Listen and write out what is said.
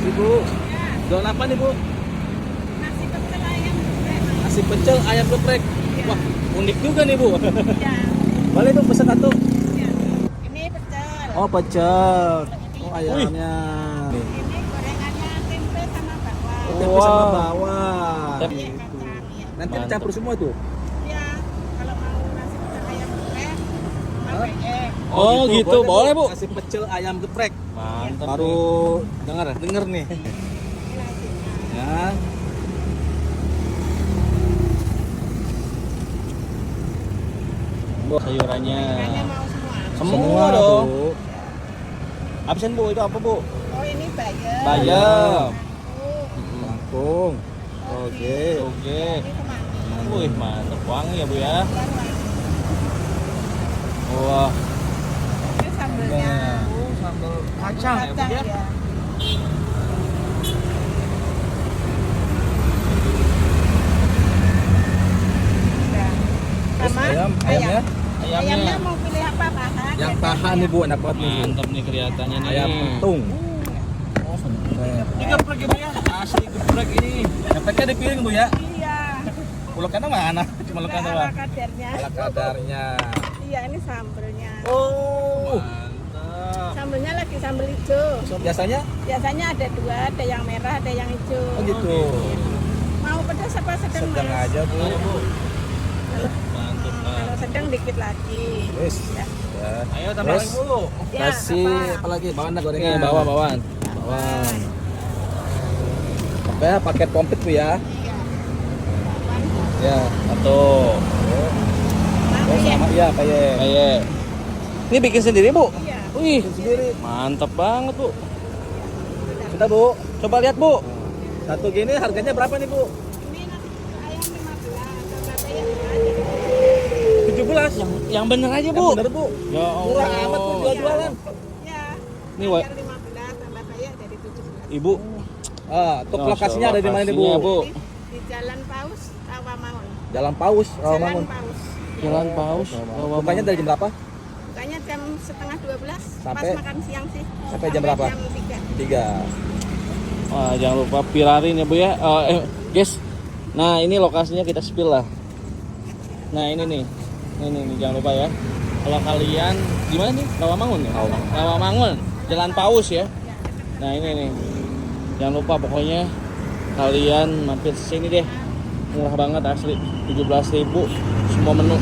Ibu, jualan apa nih Bu? Nasi pecel ayam geprek. Nasi pecel ayam geprek. Wah, unik juga nih Bu. Ya, Boleh tuh pesan satu. ya. Ini pecel. Oh, pecel. Oh, ayamnya. Ini gorengannya tempe sama bawang. Oh, tempe sama bawang. Ini kacang ya. Nanti Mantap. dicampur semua tuh. Ya, kalau mau nasi pecel ayam geprek, pakai egg. Oh, gitu. Boleh, Bu. Nasi pecel ayam geprek. Mantap. Baru denger nih. Ini nasinya. Ya. Sayurannya. Gorengannya mau semua. Semua dong. Bu. Absen Bu, itu apa Bu? Oh, ini bayam. Bayam. Kangkung. Oke. Oke. Ini kemangi. Wih, mantap wangi ya Bu ya. Baru wangi. Wah. Ini sambelnya. Oh, sambal kacang ya Bu Kacang ya. ya. Udah. Terus Sama ayamnya? Ayamnya mau pilih apa, Pak? Yang paha nih Bu, enak banget nih. Bu. Mantap nih kelihatannya nih. Ayam pentung. Ini geprek ya Bu ya. Asli geprek ini. Ngepeknya di piring Bu ya. Iya. Ulekannya mana? Cuma ulekan Ala doang. kadarnya. Ala kadarnya. Iya, ini sambelnya. Oh. Mantap. Sambelnya lagi sambel hijau. Biasanya? Biasanya ada dua, ada yang merah, ada yang hijau. Oh gitu. Mau pedas apa sedang, Sedang Mas? aja Bu. Ayo Bu. Mantap. Kalau sedang dikit lagi. Wis. Ya. Ya. Ayo tambah lagi Bu. Ya, Kasih apa? apa lagi? Bawang dah Ini gorengan. bawang. Bawang. Oke, paket komplit Bu ya. Iya. Ya. Satu. Oh, sama iya kayak. Kayak. Ini bikin sendiri Bu? Iya. Wih, Sendiri. mantap banget Bu. Sudah Bu. Coba lihat Bu. Satu gini harganya berapa nih Bu? Ini nasi ayam 15, sama ayam aja. 17. Yang bener aja Yang Bu. bener Bu. Ya Murah Allah. amat Bu jualan. Ya. Ini Wak. Ayam 15 tambah saya jadi 17. Ibu. Ah, untuk Masya lokasinya ada di mana nih Bu? lokasinya, Bu. Di Jalan Paus, Rawamangun. Jalan Paus, Jalan Rawamangun. Paus. Jalan Paus. Bukanya dari jam berapa? Bukanya jam setengah 12. Sampai? Pas makan siang sih. Sampai jam berapa? Jam 3. 3. Wah, jangan lupa pirarin ya Bu ya. Guys. Nah, ini lokasinya kita spill lah. Nah, ini nih. Ini jangan lupa ya. Kalau kalian di mana nih? Rawamangun ya? Rawamangun. Jalan Paus ya. Nah, ini nih. Jangan lupa pokoknya kalian mampir sini deh. Murah banget asli. 17.000 semua menu.